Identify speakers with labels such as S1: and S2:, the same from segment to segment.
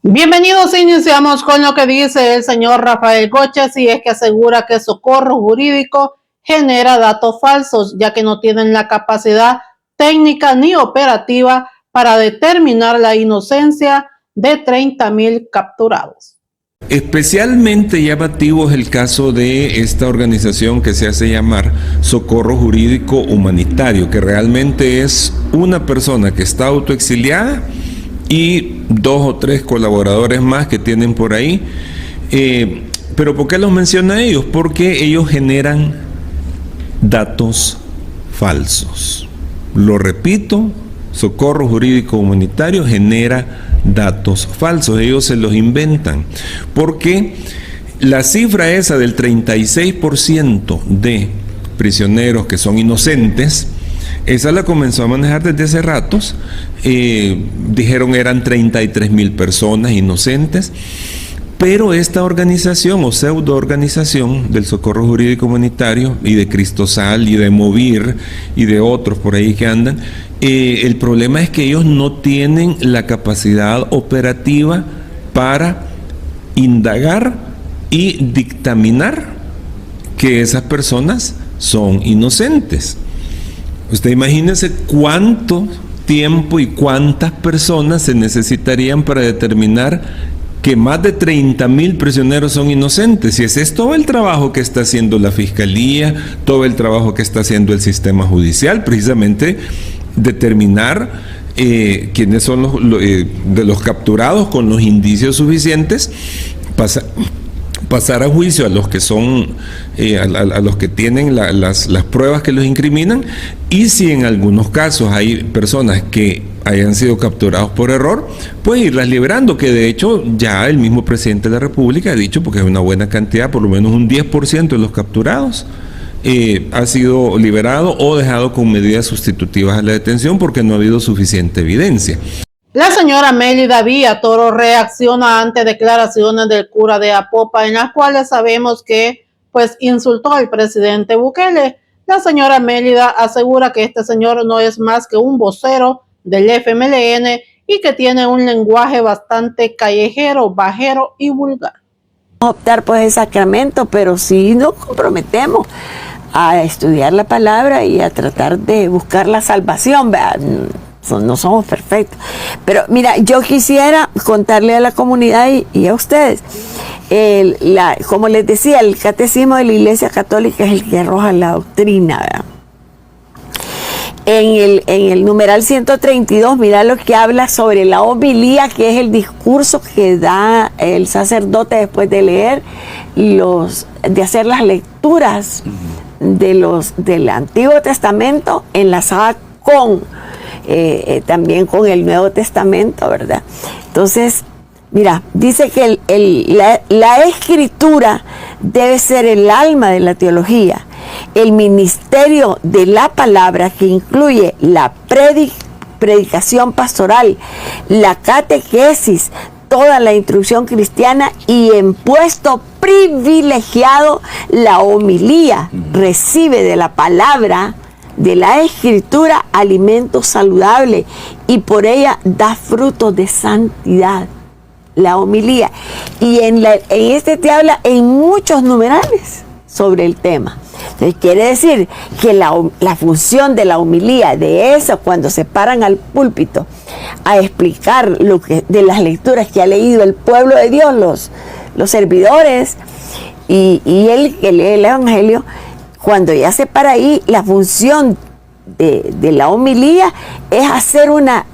S1: Bienvenidos, iniciamos con lo que dice el señor Rafael Goches, y es que asegura que Socorro Jurídico genera datos falsos, ya que no tienen la capacidad técnica ni operativa para determinar la inocencia de 30,000 capturados.
S2: Especialmente llamativo es el caso de esta organización que se hace llamar Socorro Jurídico Humanitario, que realmente es una persona que está autoexiliada y 2 o 3 colaboradores más que tienen por ahí. Pero ¿por qué los menciona ellos? Porque ellos generan datos falsos. Lo repito, Socorro Jurídico Humanitario genera datos falsos, ellos se los inventan, porque la cifra esa del 36% de prisioneros que son inocentes, esa la comenzó a manejar desde hace ratos. Dijeron eran 33,000 personas inocentes, pero esta organización o pseudo organización del Socorro Jurídico Humanitario y de Cristosal y de Movir y de otros por ahí que andan, el problema es que ellos no tienen la capacidad operativa para indagar y dictaminar que esas personas son inocentes. Usted imagínese cuánto tiempo y cuántas personas se necesitarían para determinar que más de 30,000 prisioneros son inocentes. Y ese es todo el trabajo que está haciendo la Fiscalía, todo el trabajo que está haciendo el sistema judicial, precisamente determinar quiénes son de los capturados con los indicios suficientes, pasar a juicio a los que son a los que tienen las pruebas que los incriminan, y si en algunos casos hay personas que hayan sido capturados por error, pues irlas liberando, que de hecho ya el mismo presidente de la República ha dicho, porque es una buena cantidad, por lo menos un 10% de los capturados ha sido liberado o dejado con medidas sustitutivas a la detención porque no ha habido suficiente evidencia.
S1: La señora Mélida Villatoro reacciona ante declaraciones del cura de Apopa, en las cuales sabemos que insultó al presidente Bukele. La señora Mélida asegura que este señor no es más que un vocero del FMLN y que tiene un lenguaje bastante callejero, bajero y vulgar.
S3: Optar por el sacramento, pero sí nos comprometemos a estudiar la palabra y a tratar de buscar la salvación, ¿verdad? No somos perfectos. Pero mira, yo quisiera contarle a la comunidad y a ustedes, como les decía, el catecismo de la Iglesia Católica es el que arroja la doctrina, ¿verdad? En el numeral 132, mira lo que habla sobre la homilía, que es el discurso que da el sacerdote después de leer de hacer las lecturas del Antiguo Testamento enlazada con también con el Nuevo Testamento, ¿verdad? Entonces, mira, dice que la escritura debe ser el alma de la teología, el ministerio de la palabra, que incluye la predicación pastoral, la catequesis, toda la instrucción cristiana, y en puesto privilegiado la homilía. Recibe de la palabra, de la escritura, alimento saludable, y por ella da frutos de santidad, la homilía. Y en este te habla en muchos numerales sobre el tema. Entonces quiere decir que la función de la homilía, de eso, cuando se paran al púlpito a explicar de las lecturas que ha leído el pueblo de Dios, los servidores, y él que lee el Evangelio, cuando ya se para ahí, la función de la homilía es hacer una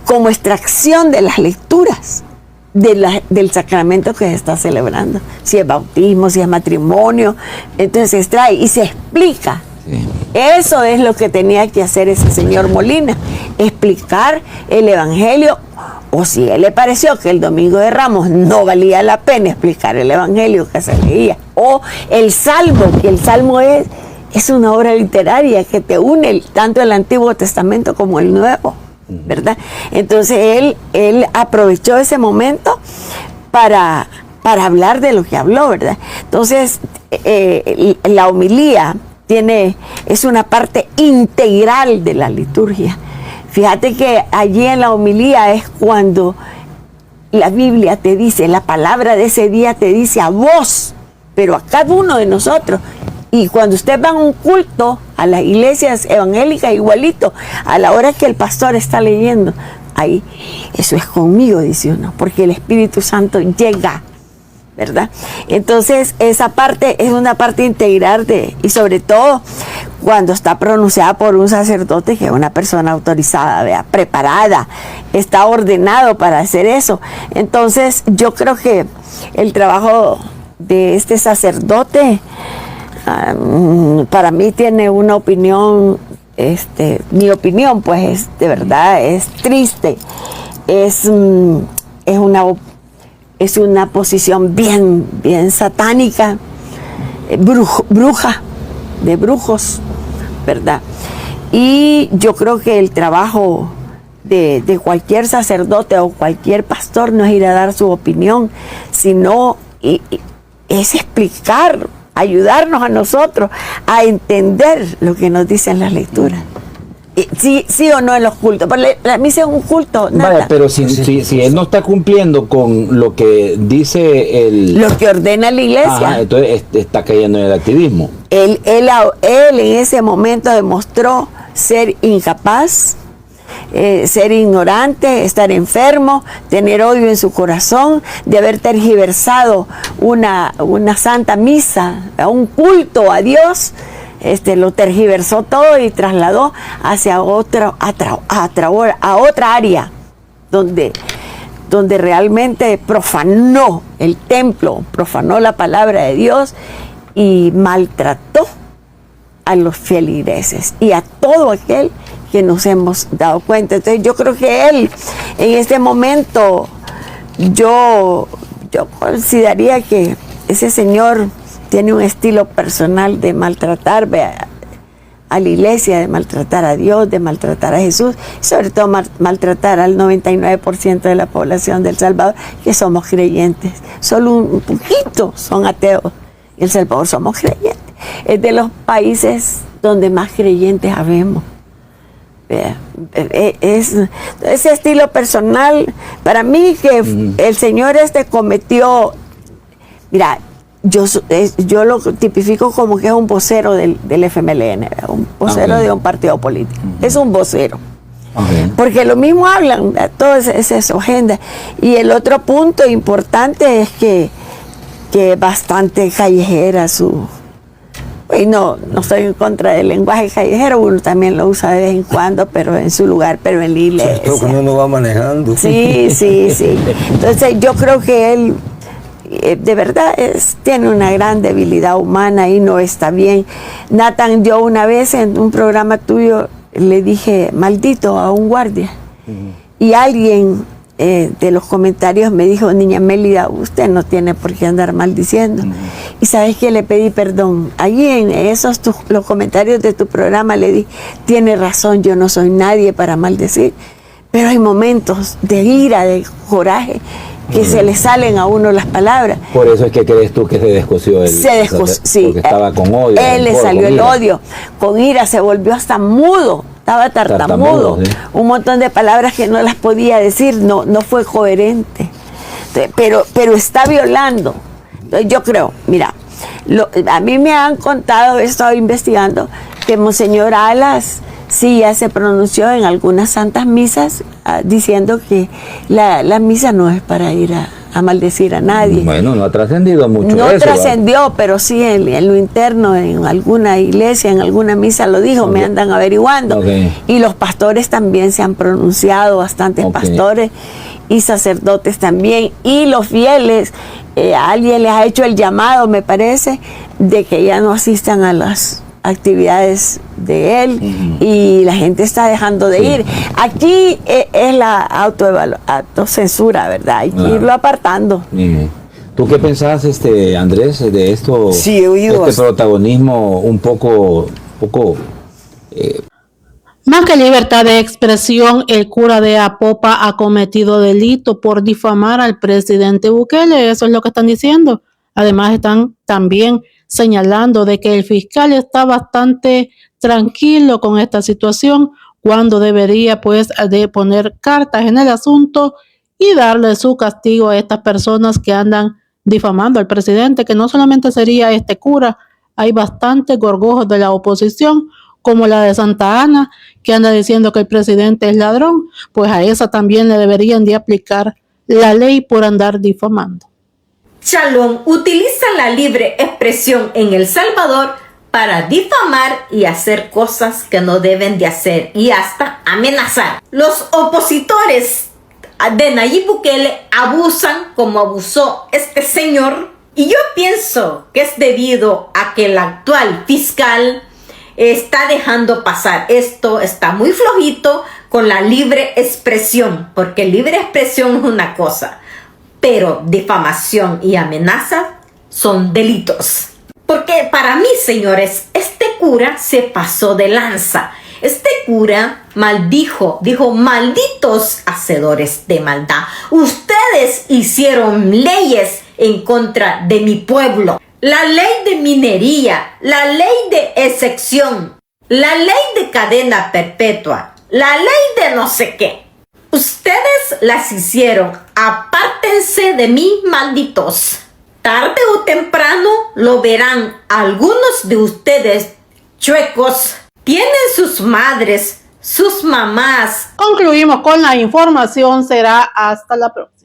S3: como extracción de las lecturas del sacramento que se está celebrando, si es bautismo, si es matrimonio. Entonces se extrae y se explica. Sí. Eso es lo que tenía que hacer ese señor Molina, explicar el Evangelio. O si a él le pareció que el Domingo de Ramos no valía la pena explicar el Evangelio que se leía, o el Salmo, que el Salmo es una obra literaria que te une tanto el Antiguo Testamento como el Nuevo, ¿verdad? Entonces él aprovechó ese momento para hablar de lo que habló, ¿verdad? Entonces la homilía es una parte integral de la liturgia. Fíjate que allí en la homilía es cuando la Biblia te dice, la palabra de ese día te dice a vos, pero a cada uno de nosotros. Y cuando usted va a un culto, a las iglesias evangélicas, igualito, a la hora que el pastor está leyendo, ahí, eso es conmigo, dice uno, porque el Espíritu Santo llega, ¿verdad? Entonces, esa parte es una parte integral y sobre todo cuando está pronunciada por un sacerdote, que es una persona autorizada, ¿verdad? Preparada, está ordenado para hacer eso. Entonces, yo creo que el trabajo de este sacerdote, para mí tiene una opinión, mi opinión pues de verdad es triste, es una posición bien satánica, bruja, de brujos, ¿verdad? Y yo creo que el trabajo de cualquier sacerdote o cualquier pastor no es ir a dar su opinión, sino es explicar, ayudarnos a nosotros a entender lo que nos dicen las lecturas. Sí o no en los cultos. La misa es un culto.
S4: Vaya, pero si él no está cumpliendo con lo que dice
S3: lo que ordena la iglesia,
S4: entonces está cayendo en el activismo.
S3: Él en ese momento demostró ser incapaz, ser ignorante, estar enfermo, tener odio en su corazón, de haber tergiversado una santa misa, un culto a Dios. Lo tergiversó todo y trasladó hacia otra área donde realmente profanó el templo, profanó la palabra de Dios y maltrató a los feligreses y a todo aquel que nos hemos dado cuenta. Entonces yo creo que él en este momento, yo consideraría que ese señor tiene un estilo personal de maltratar a la iglesia, de maltratar a Dios, de maltratar a Jesús, y sobre todo maltratar al 99% de la población del Salvador, que somos creyentes. Solo un poquito son ateos, y El Salvador somos creyentes. Es de los países donde más creyentes habemos. Ese estilo personal, para mí que el Señor cometió, mira, yo lo tipifico como que es un vocero del FMLN, un vocero de un partido político. Es un vocero. Porque lo mismo hablan, todo es su agenda. Y el otro punto importante es que bastante callejera y no estoy en contra del lenguaje callejero, uno también lo usa de vez en cuando, pero en su lugar, pero en la iglesia.
S5: Esto cuando uno va manejando.
S3: Sí. Entonces yo creo que él de verdad tiene una gran debilidad humana y no está bien. Nathan, yo una vez en un programa tuyo le dije maldito a un guardia, y alguien de los comentarios me dijo: niña Mélida, usted no tiene por qué andar maldiciendo. Y sabes que le pedí perdón. Allí en los comentarios de tu programa le di: tiene razón, yo no soy nadie para maldecir, pero hay momentos de ira, de coraje, que se le salen a uno las palabras.
S4: Por eso es que crees tú que se descoció él.
S3: Sí.
S4: Porque estaba con odio.
S3: Él le salió el odio. Con ira se volvió hasta mudo. Estaba tartamudo. Sí. Un montón de palabras que no las podía decir. No fue coherente. Pero está violando. Entonces yo creo, mira, a mí me han contado, he estado investigando, que Monseñor Alas sí ya se pronunció en algunas santas misas diciendo que la misa no es para ir a maldecir a nadie.
S4: Bueno, no ha trascendido mucho.
S3: No trascendió, pero sí en lo interno, en alguna iglesia, en alguna misa lo dijo, me andan averiguando. Y los pastores también se han pronunciado, bastantes pastores y sacerdotes también, y los fieles, alguien les ha hecho el llamado, me parece, de que ya no asistan a las actividades de él, y la gente está dejando de ir. Aquí es la autocensura, ¿verdad? Hay que irlo apartando.
S4: ¿Tú qué pensás, Andrés, de esto?
S5: Sí, he oído
S4: protagonismo un poco
S1: Más que libertad de expresión, el cura de Apopa ha cometido delito por difamar al presidente Bukele. Eso es lo que están diciendo. Además, están también señalando de que el fiscal está bastante tranquilo con esta situación, cuando debería pues de poner cartas en el asunto y darle su castigo a estas personas que andan difamando al presidente, que no solamente sería este cura, hay bastantes gorgojos de la oposición, como la de Santa Ana, que anda diciendo que el presidente es ladrón, pues a esa también le deberían de aplicar la ley por andar difamando.
S5: Shalom utiliza la libre expresión en El Salvador para difamar y hacer cosas que no deben de hacer y hasta amenazar. Los opositores de Nayib Bukele abusan como abusó este señor, y yo pienso que es debido a que el actual fiscal está dejando pasar esto, está muy flojito con la libre expresión, porque libre expresión es una cosa, pero difamación y amenaza son delitos. Porque para mí, señores, este cura se pasó de lanza. Este cura maldijo, dijo: malditos hacedores de maldad, ustedes hicieron leyes en contra de mi pueblo. La ley de minería, la ley de excepción, la ley de cadena perpetua, la ley de no sé qué. Ustedes las hicieron, apártense de mí, malditos. Tarde o temprano lo verán algunos de ustedes chuecos. Tienen sus madres, sus mamás.
S1: Concluimos con la información, será hasta la próxima.